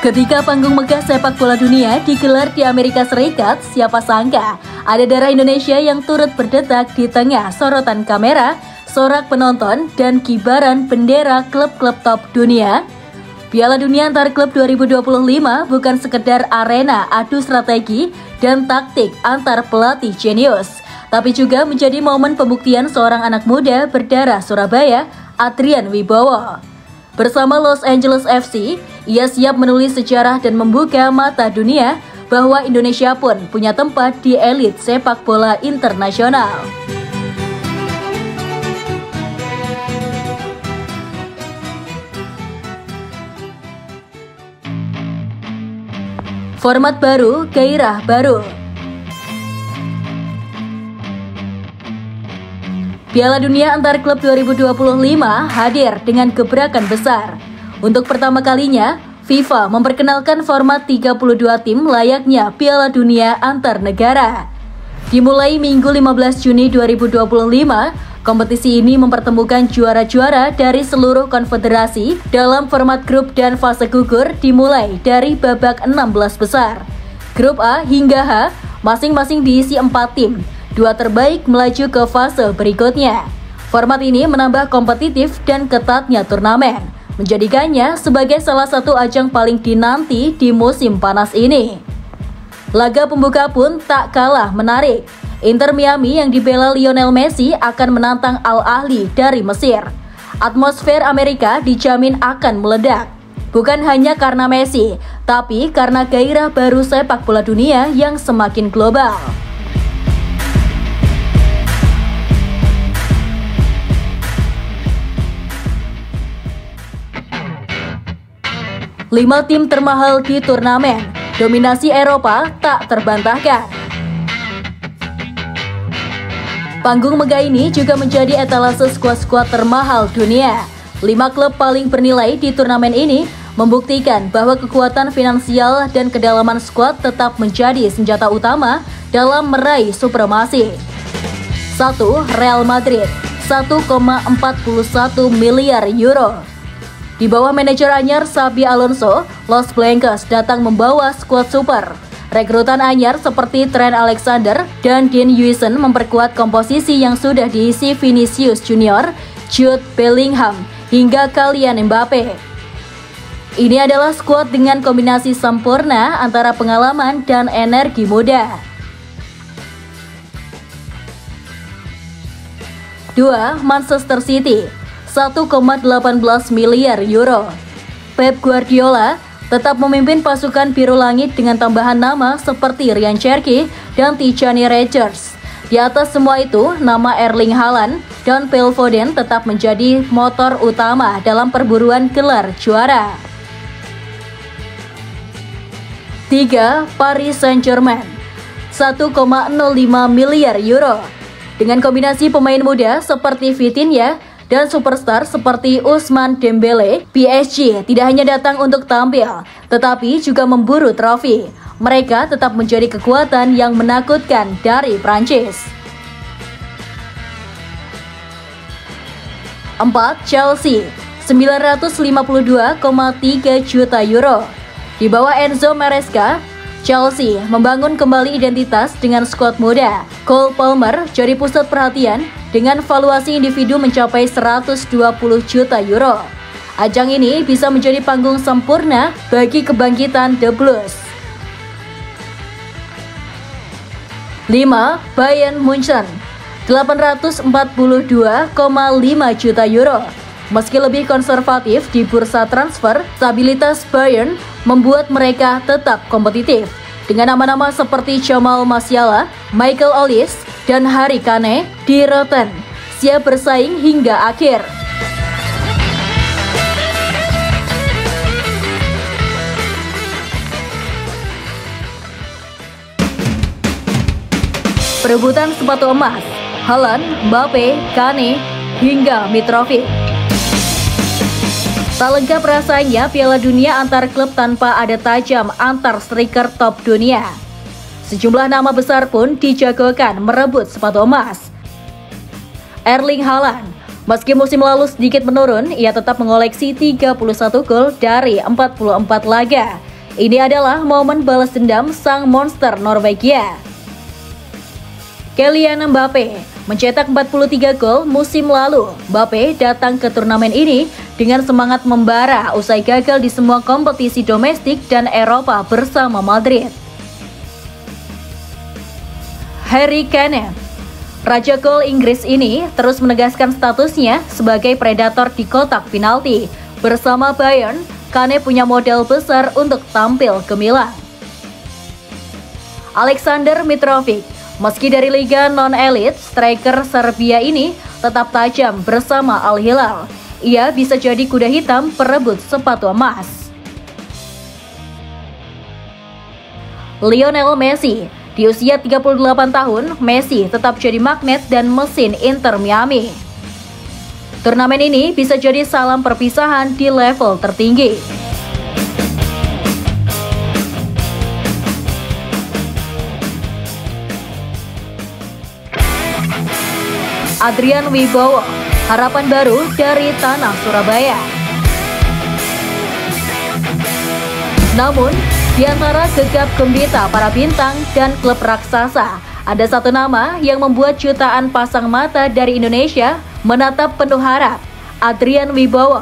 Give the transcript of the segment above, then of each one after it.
Ketika panggung megah sepak bola dunia digelar di Amerika Serikat, siapa sangka ada darah Indonesia yang turut berdetak di tengah sorotan kamera, sorak penonton, dan kibaran bendera klub-klub top dunia. Piala Dunia antar klub 2025 bukan sekedar arena adu strategi dan taktik antar pelatih jenius, tapi juga menjadi momen pembuktian seorang anak muda berdarah Surabaya, Adrian Wibowo. Bersama Los Angeles FC, ia siap menulis sejarah dan membuka mata dunia bahwa Indonesia pun punya tempat di elit sepak bola internasional. Format baru, gairah baru. Piala Dunia antar klub 2025 hadir dengan gebrakan besar. Untuk pertama kalinya, FIFA memperkenalkan format 32 tim layaknya Piala Dunia antar negara. Dimulai Minggu 15 Juni 2025, kompetisi ini mempertemukan juara-juara dari seluruh konfederasi dalam format grup dan fase gugur dimulai dari babak 16 besar. Grup A hingga H masing-masing diisi 4 tim. 2 terbaik melaju ke fase berikutnya. Format ini menambah kompetitif dan ketatnya turnamen, menjadikannya sebagai salah satu ajang paling dinanti di musim panas ini. Laga pembuka pun tak kalah menarik. Inter Miami yang dibela Lionel Messi akan menantang Al Ahly dari Mesir. Atmosfer Amerika dijamin akan meledak. Bukan hanya karena Messi, tapi karena gairah baru sepak bola dunia yang semakin global. Lima tim termahal di turnamen, dominasi Eropa tak terbantahkan. Panggung megah ini juga menjadi etalase skuad-skuad termahal dunia. 5 klub paling bernilai di turnamen ini membuktikan bahwa kekuatan finansial dan kedalaman skuad tetap menjadi senjata utama dalam meraih supremasi. 1. Real Madrid, 1,41 miliar euro. Di bawah manajer anyar Xabi Alonso, Los Blancos datang membawa skuad super. Rekrutan anyar seperti Trent Alexander dan Dean Huijsen memperkuat komposisi yang sudah diisi Vinicius Junior, Jude Bellingham, hingga Kylian Mbappe. Ini adalah skuad dengan kombinasi sempurna antara pengalaman dan energi muda. 2. Manchester City, 1,18 miliar euro. Pep Guardiola tetap memimpin pasukan biru langit dengan tambahan nama seperti Ryan Cherki dan Tijani Rangers. Di atas semua itu, nama Erling Haaland dan Phil Foden tetap menjadi motor utama dalam perburuan gelar juara. 3. Paris Saint-Germain, 1,05 miliar euro. Dengan kombinasi pemain muda seperti Vitinha dan superstar seperti Ousmane Dembele, PSG tidak hanya datang untuk tampil, tetapi juga memburu trofi. Mereka tetap menjadi kekuatan yang menakutkan dari Prancis. 4. Chelsea, 952,3 juta euro. Di bawah Enzo Maresca, Chelsea membangun kembali identitas dengan skuad muda. Cole Palmer jadi pusat perhatian dengan valuasi individu mencapai 120 juta euro. Ajang ini bisa menjadi panggung sempurna bagi kebangkitan The Blues. 5. Bayern Munchen, 842,5 juta euro. Meski lebih konservatif di bursa transfer, stabilitas Bayern membuat mereka tetap kompetitif. Dengan nama-nama seperti Jamal Musiala, Michael Olise, dan Harry Kane di Rotten, siap bersaing hingga akhir. Perebutan sepatu emas, Haaland, Mbappe, Kane, hingga Mitrovic. Tak lengkap rasanya Piala Dunia antar klub tanpa ada tajam antar striker top dunia. Sejumlah nama besar pun dijagokan merebut sepatu emas. Erling Haaland, meski musim lalu sedikit menurun, ia tetap mengoleksi 31 gol dari 44 laga. Ini adalah momen balas dendam sang monster Norwegia. Kylian Mbappe mencetak 43 gol musim lalu. Mbappe datang ke turnamen ini dengan semangat membara usai gagal di semua kompetisi domestik dan Eropa bersama Madrid. Harry Kane, raja gol Inggris ini terus menegaskan statusnya sebagai predator di kotak penalti. Bersama Bayern, Kane punya modal besar untuk tampil gemilang. Aleksandar Mitrovic, meski dari liga non-elit, striker Serbia ini tetap tajam bersama Al Hilal. Ia bisa jadi kuda hitam perebut sepatu emas. Lionel Messi, di usia 38 tahun, Messi tetap jadi magnet dan mesin Inter Miami. Turnamen ini bisa jadi salam perpisahan di level tertinggi. Adrian Wibowo, harapan baru dari tanah Surabaya. Namun, di antara gegap gembita para bintang dan klub raksasa, ada satu nama yang membuat jutaan pasang mata dari Indonesia menatap penuh harap. Adrian Wibowo,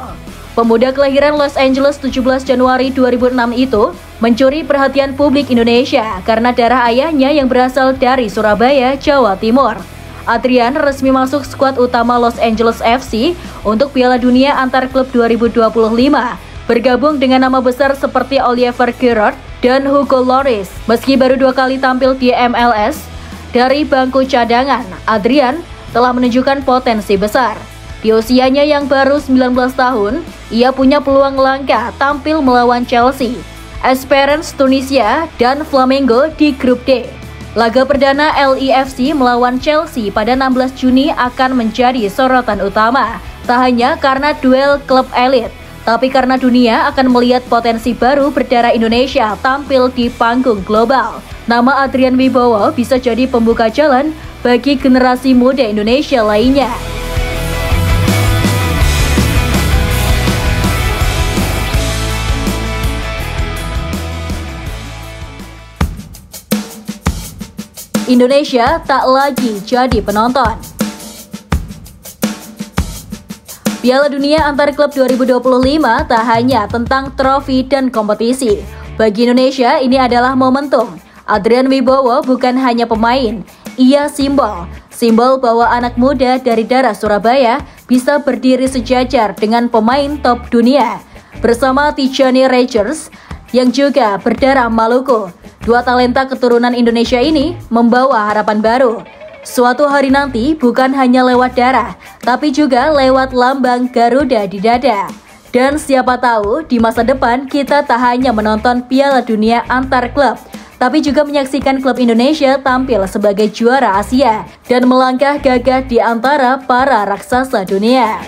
pemuda kelahiran Los Angeles 17 Januari 2006 itu mencuri perhatian publik Indonesia karena darah ayahnya yang berasal dari Surabaya, Jawa Timur. Adrian resmi masuk skuad utama Los Angeles FC untuk Piala Dunia antar klub 2025, bergabung dengan nama besar seperti Oliver Giroud dan Hugo Lloris. Meski baru 2 kali tampil di MLS, dari bangku cadangan, Adrian telah menunjukkan potensi besar. Di usianya yang baru 19 tahun, ia punya peluang langka tampil melawan Chelsea, Esperance Tunisia, dan Flamengo di grup D. Laga perdana LAFC melawan Chelsea pada 16 Juni akan menjadi sorotan utama. Tak hanya karena duel klub elit, tapi karena dunia akan melihat potensi baru berdarah Indonesia tampil di panggung global. Nama Adrian Wibowo bisa jadi pembuka jalan bagi generasi muda Indonesia lainnya. Indonesia tak lagi jadi penonton. Piala Dunia antar klub 2025 tak hanya tentang trofi dan kompetisi. Bagi Indonesia, ini adalah momentum. Adrian Wibowo bukan hanya pemain, ia simbol bahwa anak muda dari darah Surabaya bisa berdiri sejajar dengan pemain top dunia. Bersama Tijani Rangers yang juga berdarah Maluku, dua talenta keturunan Indonesia ini membawa harapan baru. Suatu hari nanti bukan hanya lewat darah, tapi juga lewat lambang Garuda di dada. Dan siapa tahu di masa depan kita tak hanya menonton Piala Dunia antar klub, tapi juga menyaksikan klub Indonesia tampil sebagai juara Asia dan melangkah gagah di antara para raksasa dunia.